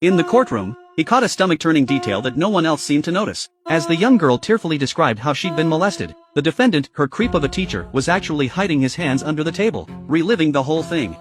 In the courtroom, he caught a stomach-turning detail that no one else seemed to notice. As the young girl tearfully described how she'd been molested, the defendant, her creep of a teacher, was actually hiding his hands under the table, reliving the whole thing.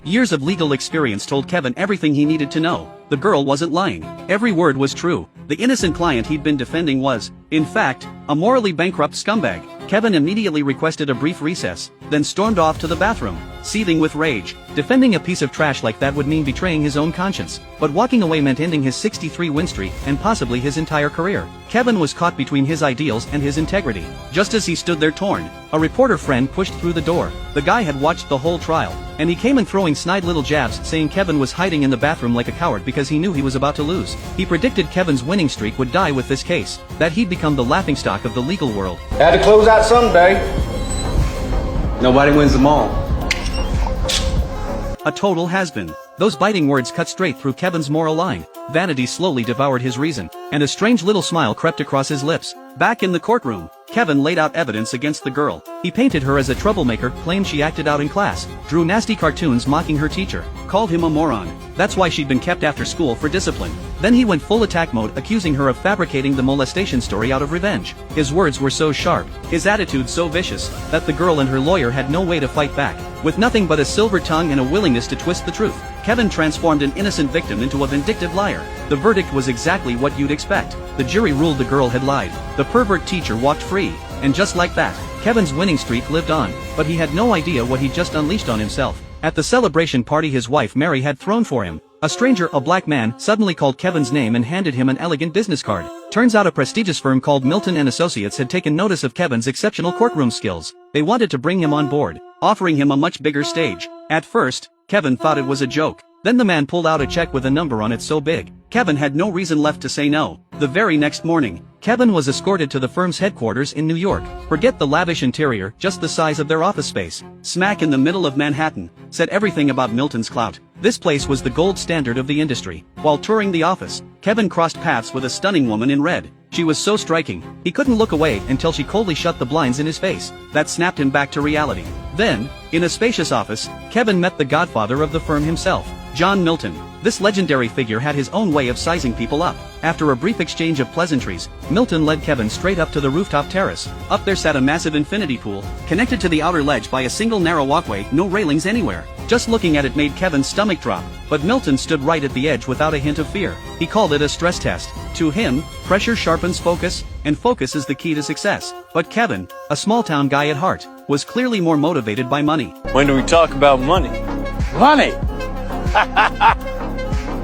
Years of legal experience told Kevin everything he needed to know. The girl wasn't lying. Every word was true. The innocent client he'd been defending was, in fact, a morally bankrupt scumbag. Kevin immediately requested a brief recess, then stormed off to the bathroom, seething with rage. Defending a piece of trash like that would mean betraying his own conscience, but walking away meant ending his 63-win streak and possibly his entire career. Kevin was caught between his ideals and his integrity. Just as he stood there torn, a reporter friend pushed through the door. The guy had watched the whole trial, and he came in throwing snide little jabs, saying Kevin was hiding in the bathroom like a coward because he knew he was about to lose. He predicted Kevin's winning streak would die with this case, that he'd become the laughingstock of the legal world. Had to close out someday. Nobody wins them all. A total has-been. Those biting words cut straight through Kevin's moral line. Vanity slowly devoured his reason, and a strange little smile crept across his lips. Back in the courtroom, Kevin laid out evidence against the girl. He painted her as a troublemaker, claimed she acted out in class, drew nasty cartoons mocking her teacher, called him a moron. That's why she'd been kept after school for discipline. Then he went full attack mode, accusing her of fabricating the molestation story out of revenge. His words were so sharp, his attitude so vicious, that the girl and her lawyer had no way to fight back. With nothing but a silver tongue and a willingness to twist the truth, Kevin transformed an innocent victim into a vindictive liar. The verdict was exactly what you'd expect. The jury ruled the girl had lied. The pervert teacher walked free. And just like that, Kevin's winning streak lived on, but he had no idea what he'd just unleashed on himself. At the celebration party his wife Mary had thrown for him, a stranger, a black man, suddenly called Kevin's name and handed him an elegant business card. Turns out a prestigious firm called Milton & Associates had taken notice of Kevin's exceptional courtroom skills. They wanted to bring him on board, offering him a much bigger stage. At first, Kevin thought it was a joke. Then the man pulled out a check with a number on it so big, Kevin had no reason left to say no. The very next morning, Kevin was escorted to the firm's headquarters in New York. Forget the lavish interior, just the size of their office space, smack in the middle of Manhattan, said everything about Milton's clout. This place was the gold standard of the industry. While touring the office, Kevin crossed paths with a stunning woman in red. She was so striking, he couldn't look away until she coldly shut the blinds in his face. That snapped him back to reality. Then, in a spacious office, Kevin met the godfather of the firm himself, John Milton. This legendary figure had his own way of sizing people up. After a brief exchange of pleasantries, Milton led Kevin straight up to the rooftop terrace. Up there sat a massive infinity pool, connected to the outer ledge by a single narrow walkway, no railings anywhere. Just looking at it made Kevin's stomach drop, but Milton stood right at the edge without a hint of fear. He called it a stress test. To him, pressure sharpens focus, and focus is the key to success. But Kevin, a small-town guy at heart, was clearly more motivated by money. When do we talk about money? Money!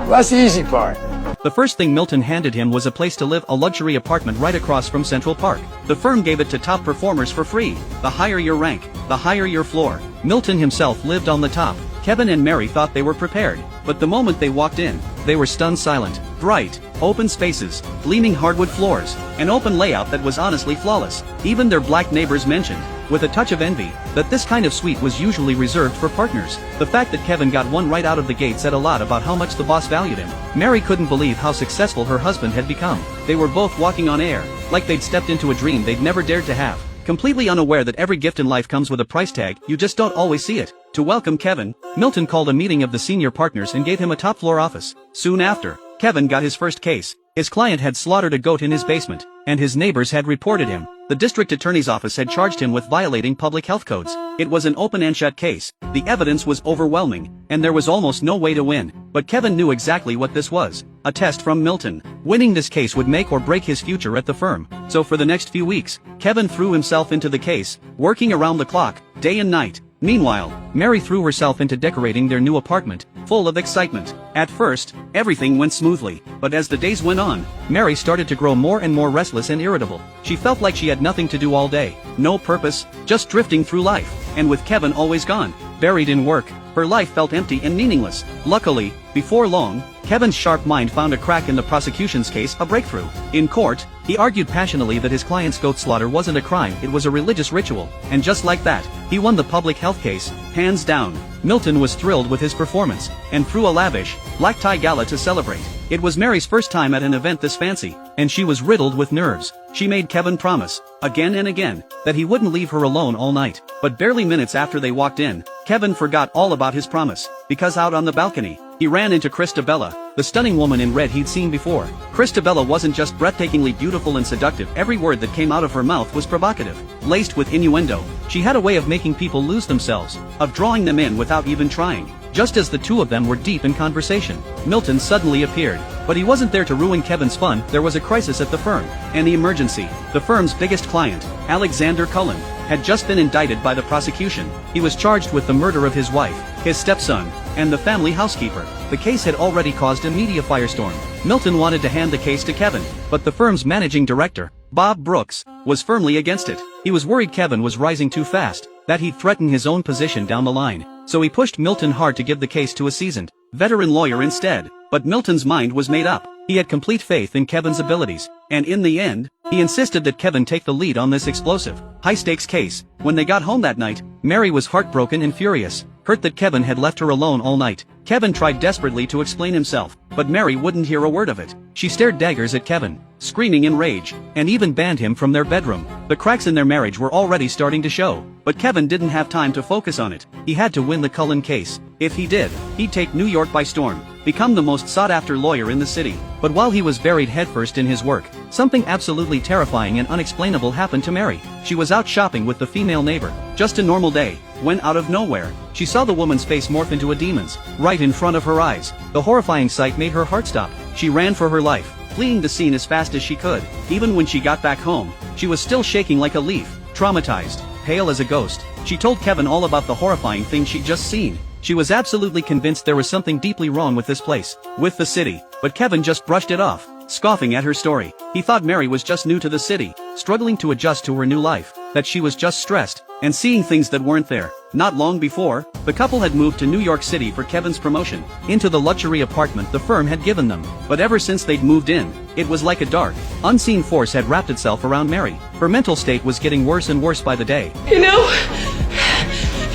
That's the easy part. The first thing Milton handed him was a place to live, a luxury apartment right across from Central Park. The firm gave it to top performers for free. The higher your rank, the higher your floor. Milton himself lived on the top. Kevin and Mary thought they were prepared, but the moment they walked in, they were stunned silent. Bright, open spaces, gleaming hardwood floors, an open layout that was honestly flawless. Even their black neighbors mentioned, with a touch of envy, that this kind of suite was usually reserved for partners. The fact that Kevin got one right out of the gate said a lot about how much the boss valued him. Mary couldn't believe how successful her husband had become. They were both walking on air, like they'd stepped into a dream they'd never dared to have. Completely unaware that every gift in life comes with a price tag, you just don't always see it. To welcome Kevin, Milton called a meeting of the senior partners and gave him a top-floor office. Soon after, Kevin got his first case. His client had slaughtered a goat in his basement, and his neighbors had reported him. The district attorney's office had charged him with violating public health codes. It was an open and shut case. The evidence was overwhelming, and there was almost no way to win. But Kevin knew exactly what this was. A test from Milton. Winning this case would make or break his future at the firm. So for the next few weeks, Kevin threw himself into the case, working around the clock, day and night. Meanwhile, Mary threw herself into decorating their new apartment, full of excitement. At first, everything went smoothly, but as the days went on, Mary started to grow more and more restless and irritable. She felt like she had nothing to do all day, no purpose, just drifting through life. And with Kevin always gone, buried in work, her life felt empty and meaningless. Luckily, before long, Kevin's sharp mind found a crack in the prosecution's case, a breakthrough. In court, he argued passionately that his client's goat slaughter wasn't a crime, it was a religious ritual, and just like that, he won the public health case, hands down. Milton was thrilled with his performance, and threw a lavish, black tie gala to celebrate. It was Mary's first time at an event this fancy, and she was riddled with nerves. She made Kevin promise, again and again, that he wouldn't leave her alone all night. But barely minutes after they walked in, Kevin forgot all about his promise, because out on the balcony, he ran into Christabella, the stunning woman in red he'd seen before. Christabella wasn't just breathtakingly beautiful and seductive, every word that came out of her mouth was provocative, laced with innuendo. She had a way of making people lose themselves, of drawing them in without even trying. Just as the two of them were deep in conversation, Milton suddenly appeared. But he wasn't there to ruin Kevin's fun. There was a crisis at the firm, and the emergency. The firm's biggest client, Alexander Cullen, had just been indicted by the prosecution. He was charged with the murder of his wife, his stepson, and the family housekeeper. The case had already caused a media firestorm. Milton wanted to hand the case to Kevin, but the firm's managing director, Bob Brooks, was firmly against it. He was worried Kevin was rising too fast, that he'd threaten his own position down the line. So he pushed Milton hard to give the case to a seasoned, veteran lawyer instead. But Milton's mind was made up. He had complete faith in Kevin's abilities, and in the end, he insisted that Kevin take the lead on this explosive, high-stakes case. When they got home that night, Mary was heartbroken and furious, hurt that Kevin had left her alone all night. Kevin tried desperately to explain himself, but Mary wouldn't hear a word of it. She stared daggers at Kevin, screaming in rage, and even banned him from their bedroom. The cracks in their marriage were already starting to show, but Kevin didn't have time to focus on it. He had to win the Cullen case. If he did, he'd take New York by storm, become the most sought-after lawyer in the city. But while he was buried headfirst in his work, something absolutely terrifying and unexplainable happened to Mary. She was out shopping with the female neighbor, just a normal day, when out of nowhere, she saw the woman's face morph into a demon's, right in front of her eyes. The horrifying sight made her heart stop. She ran for her life, fleeing the scene as fast as she could. Even when she got back home, she was still shaking like a leaf, traumatized, pale as a ghost. She told Kevin all about the horrifying thing she'd just seen. She was absolutely convinced there was something deeply wrong with this place, with the city, but Kevin just brushed it off, scoffing at her story. He thought Mary was just new to the city, struggling to adjust to her new life, that she was just stressed, and seeing things that weren't there. Not long before, the couple had moved to New York City for Kevin's promotion, into the luxury apartment the firm had given them. But ever since they'd moved in, it was like a dark, unseen force had wrapped itself around Mary. Her mental state was getting worse and worse by the day. You know,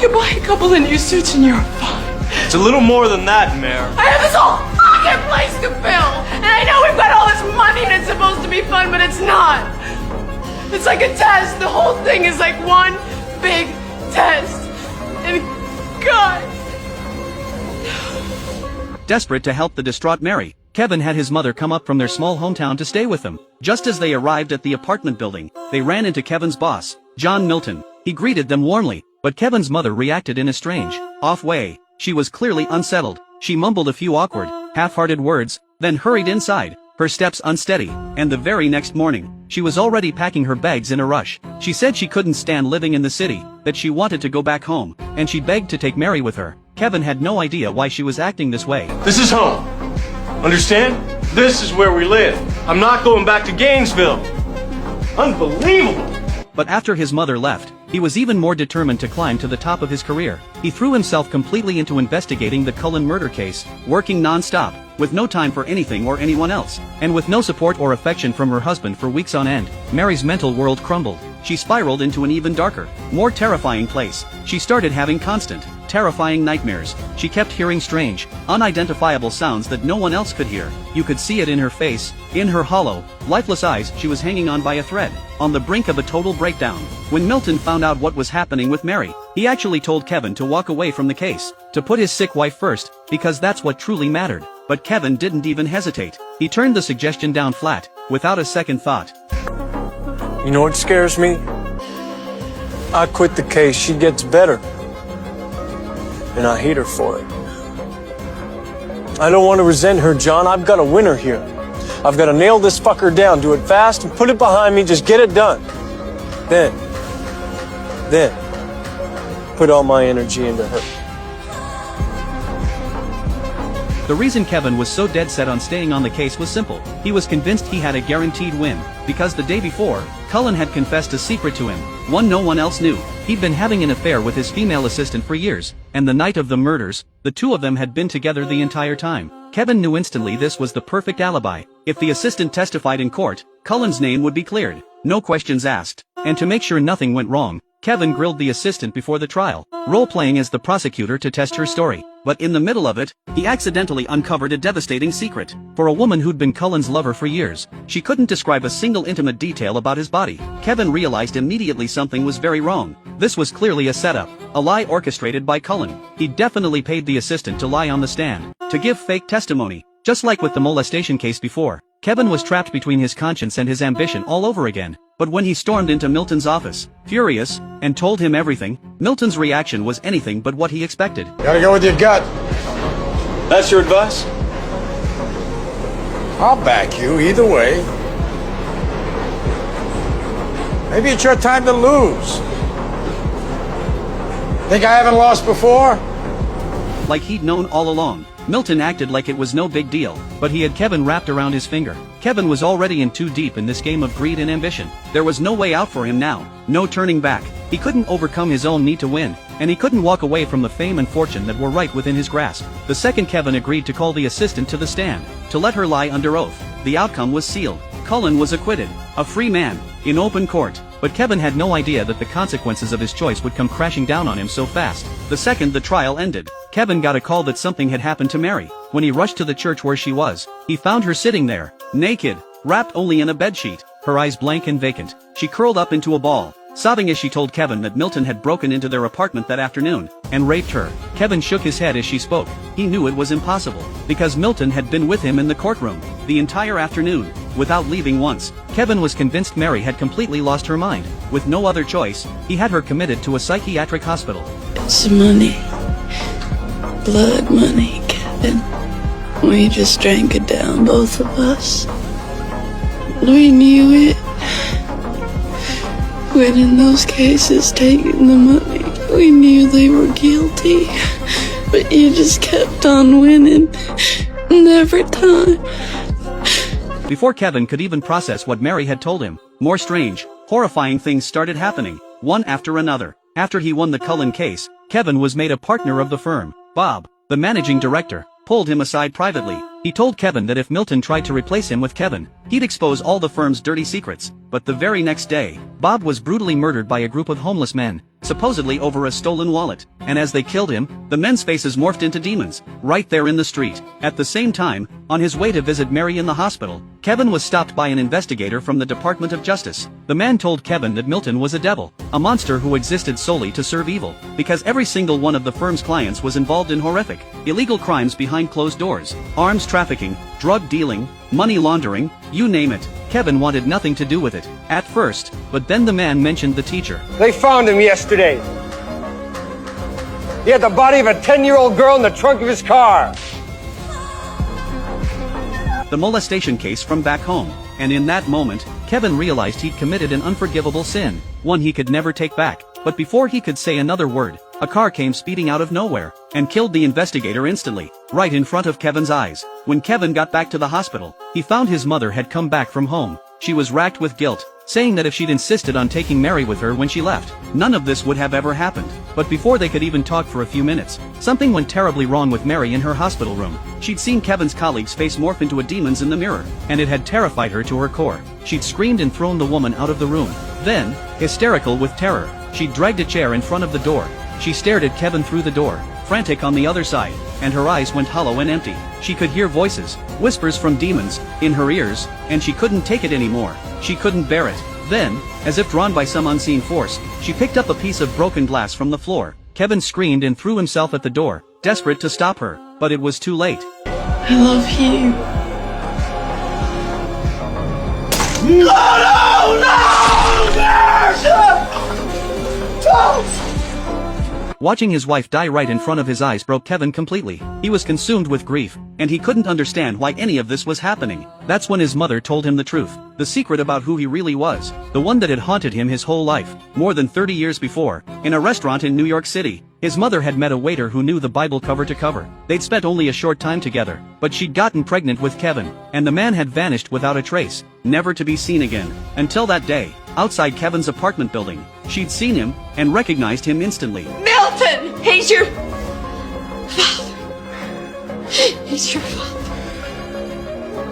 you buy a couple of new suits and you're fine. It's a little more than that, Mayor. I have this whole fucking place to fill! And I know we've got all this money and it's supposed to be fun, but it's not! It's like a test. The whole thing is like one big test. And God... Desperate to help the distraught Mary, Kevin had his mother come up from their small hometown to stay with them. Just as they arrived at the apartment building, they ran into Kevin's boss, John Milton. He greeted them warmly, but Kevin's mother reacted in a strange, off way. She was clearly unsettled. She mumbled a few awkward, half-hearted words, then hurried inside, her steps unsteady, and the very next morning, she was already packing her bags in a rush. She said she couldn't stand living in the city, that she wanted to go back home, and she begged to take Mary with her. Kevin had no idea why she was acting this way. This is home. Understand? This is where we live. I'm not going back to Gainesville. Unbelievable! But after his mother left, he was even more determined to climb to the top of his career. He threw himself completely into investigating the Cullen murder case, working non-stop, with no time for anything or anyone else, and with no support or affection from her husband for weeks on end. Mary's mental world crumbled. She spiraled into an even darker, more terrifying place. She started having constant, terrifying nightmares. She kept hearing strange, unidentifiable sounds that no one else could hear. You could see it in her face, in her hollow, lifeless eyes. She was hanging on by a thread, on the brink of a total breakdown. When Milton found out what was happening with Mary, he actually told Kevin to walk away from the case, to put his sick wife first, because that's what truly mattered. But Kevin didn't even hesitate. He turned the suggestion down flat, without a second thought. You know what scares me? I quit the case, she gets better. And I hate her for it. I don't want to resent her, John. I've got to win her here. I've got to nail this fucker down, do it fast and put it behind me, just get it done. Then, put all my energy into her. The reason Kevin was so dead set on staying on the case was simple. He was convinced he had a guaranteed win, because the day before, Cullen had confessed a secret to him, one no one else knew. He'd been having an affair with his female assistant for years, and the night of the murders, the two of them had been together the entire time. Kevin knew instantly this was the perfect alibi. If the assistant testified in court, Cullen's name would be cleared. No questions asked. And to make sure nothing went wrong, Kevin grilled the assistant before the trial, role-playing as the prosecutor to test her story. But in the middle of it, he accidentally uncovered a devastating secret. For a woman who'd been Cullen's lover for years, she couldn't describe a single intimate detail about his body. Kevin realized immediately something was very wrong. This was clearly a setup, a lie orchestrated by Cullen. He definitely paid the assistant to lie on the stand, to give fake testimony. Just like with the molestation case before, Kevin was trapped between his conscience and his ambition all over again. But when he stormed into Milton's office, furious, and told him everything, Milton's reaction was anything but what he expected. Gotta go with your gut. That's your advice? I'll back you either way. Maybe it's your time to lose. Think I haven't lost before? Like he'd known all along, Milton acted like it was no big deal, but he had Kevin wrapped around his finger. Kevin was already in too deep in this game of greed and ambition. There was no way out for him now, no turning back. He couldn't overcome his own need to win, and he couldn't walk away from the fame and fortune that were right within his grasp. The second Kevin agreed to call the assistant to the stand, to let her lie under oath, the outcome was sealed. Cullen was acquitted, a free man, in open court. But Kevin had no idea that the consequences of his choice would come crashing down on him so fast. The second the trial ended, Kevin got a call that something had happened to Mary. When he rushed to the church where she was, he found her sitting there, naked, wrapped only in a bedsheet, her eyes blank and vacant. She curled up into a ball, sobbing as she told Kevin that Milton had broken into their apartment that afternoon, and raped her. Kevin shook his head as she spoke. He knew it was impossible, because Milton had been with him in the courtroom, the entire afternoon, without leaving once. Kevin was convinced Mary had completely lost her mind. With no other choice, he had her committed to a psychiatric hospital. It's money. Blood money, Kevin. We just drank it down, both of us. We knew it. When in those cases taking the money, we knew they were guilty. But you just kept on winning. And every time. Before Kevin could even process what Mary had told him, more strange, horrifying things started happening, one after another. After he won the Cullen case, Kevin was made a partner of the firm. Bob, the managing director, pulled him aside privately. He told Kevin that if Milton tried to replace him with Kevin, he'd expose all the firm's dirty secrets. But the very next day, Bob was brutally murdered by a group of homeless men, supposedly over a stolen wallet. And as they killed him, the men's faces morphed into demons, right there in the street. At the same time, on his way to visit Mary in the hospital, Kevin was stopped by an investigator from the Department of Justice. The man told Kevin that Milton was a devil, a monster who existed solely to serve evil, because every single one of the firm's clients was involved in horrific, illegal crimes behind closed doors, arms trafficking, drug dealing, money laundering, you name it. Kevin wanted nothing to do with it, at first, but then the man mentioned the teacher. They found him yesterday. He had the body of a 10-year-old girl in the trunk of his car. The molestation case from back home, and in that moment, Kevin realized he'd committed an unforgivable sin, one he could never take back. But before he could say another word, a car came speeding out of nowhere, and killed the investigator instantly, right in front of Kevin's eyes. When Kevin got back to the hospital, he found his mother had come back from home. She was racked with guilt, saying that if she'd insisted on taking Mary with her when she left, none of this would have ever happened. But before they could even talk for a few minutes, something went terribly wrong with Mary in her hospital room. She'd seen Kevin's colleague's face morph into a demon's in the mirror, and it had terrified her to her core. She'd screamed and thrown the woman out of the room. Then, hysterical with terror, she dragged a chair in front of the door. She stared at Kevin through the door, frantic on the other side, and her eyes went hollow and empty. She could hear voices, whispers from demons, in her ears, and she couldn't take it anymore. She couldn't bear it. Then, as if drawn by some unseen force, she picked up a piece of broken glass from the floor. Kevin screamed and threw himself at the door, desperate to stop her, but it was too late. I love you. Watching his wife die right in front of his eyes broke Kevin completely. He was consumed with grief, and he couldn't understand why any of this was happening. That's when his mother told him the truth, the secret about who he really was, the one that had haunted him his whole life. More than 30 years before, in a restaurant in New York City, his mother had met a waiter who knew the Bible cover to cover. They'd spent only a short time together, but she'd gotten pregnant with Kevin, and the man had vanished without a trace, never to be seen again. Until that day, outside Kevin's apartment building, she'd seen him, and recognized him instantly. Milton! He's your father. He's your father.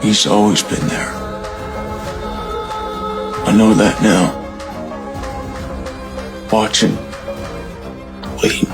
He's always been there. I know that now. Watching, waiting,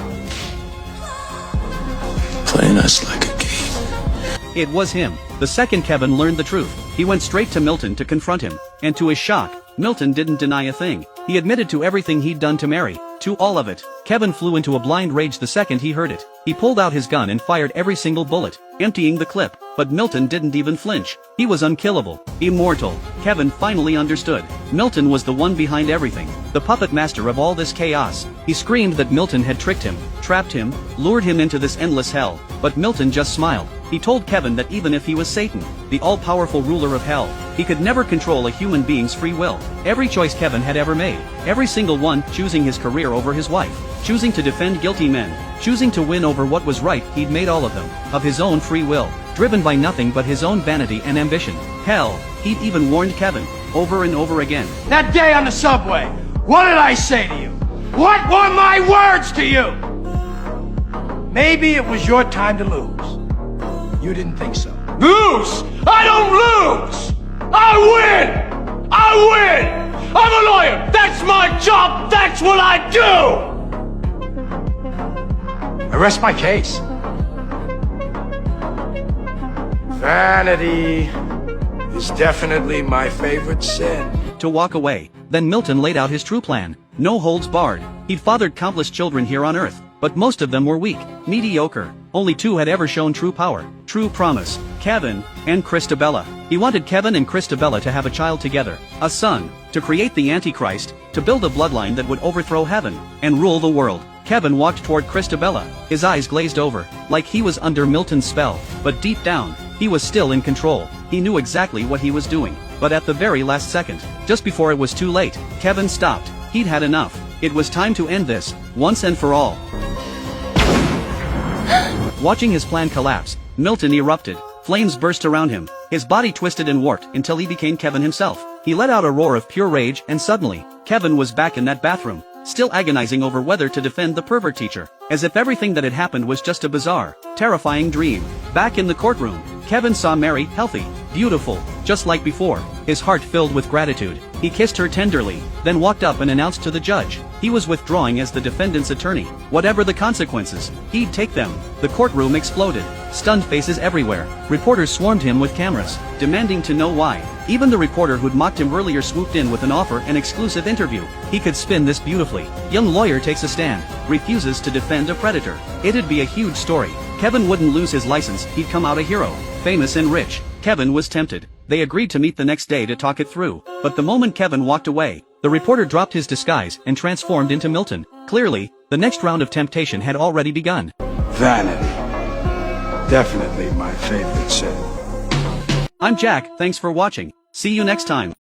playing us like a game. It was him. The second Kevin learned the truth, he went straight to Milton to confront him, and to his shock, Milton didn't deny a thing. He admitted to everything he'd done to Mary, to all of it. Kevin flew into a blind rage the second he heard it. He pulled out his gun and fired every single bullet, emptying the clip, but Milton didn't even flinch. He was unkillable, immortal. Kevin finally understood. Milton was the one behind everything, the puppet master of all this chaos. He screamed that Milton had tricked him, trapped him, lured him into this endless hell, but Milton just smiled. He told Kevin that even if he was Satan, the all-powerful ruler of hell, he could never control a human being's free will. Every choice Kevin had ever made, every single one, choosing his career over his wife, choosing to defend guilty men, choosing to win over what was right, he'd made all of them, of his own free will, driven by nothing but his own vanity and ambition. Hell, he'd even warned Kevin, over and over again. That day on the subway, what did I say to you? What were my words to you? Maybe it was your time to lose. You didn't think so. Lose? I don't lose! I win! I win! I'm a lawyer! That's my job! That's what I do! I rest my case. Vanity is definitely my favorite sin. To walk away. Then Milton laid out his true plan. No holds barred. He'd fathered countless children here on Earth, but most of them were weak, mediocre. Only two had ever shown true power, true promise, Kevin and Christabella. He wanted Kevin and Christabella to have a child together, a son, to create the Antichrist, to build a bloodline that would overthrow heaven and rule the world. Kevin walked toward Christabella, his eyes glazed over, like he was under Milton's spell, but deep down, he was still in control. He knew exactly what he was doing, but at the very last second, just before it was too late, Kevin stopped. He'd had enough. It was time to end this, once and for all. Watching his plan collapse, Milton erupted. Flames burst around him. His body twisted and warped until he became Kevin himself. He let out a roar of pure rage, and suddenly, Kevin was back in that bathroom, still agonizing over whether to defend the pervert teacher, as if everything that had happened was just a bizarre, terrifying dream. Back in the courtroom, Kevin saw Mary, healthy, beautiful, just like before, his heart filled with gratitude. He kissed her tenderly, then walked up and announced to the judge he was withdrawing as the defendant's attorney. Whatever the consequences, he'd take them. The courtroom exploded. Stunned faces everywhere. Reporters swarmed him with cameras, demanding to know why. Even the reporter who'd mocked him earlier swooped in with an offer an exclusive interview. He could spin this beautifully. Young lawyer takes a stand, refuses to defend a predator. It'd be a huge story. Kevin wouldn't lose his license, he'd come out a hero, famous and rich. Kevin was tempted. They agreed to meet the next day to talk it through. But the moment Kevin walked away, the reporter dropped his disguise and transformed into Milton. Clearly, the next round of temptation had already begun. Vanity. Definitely my favorite sin. I'm Jack, thanks for watching. See you next time.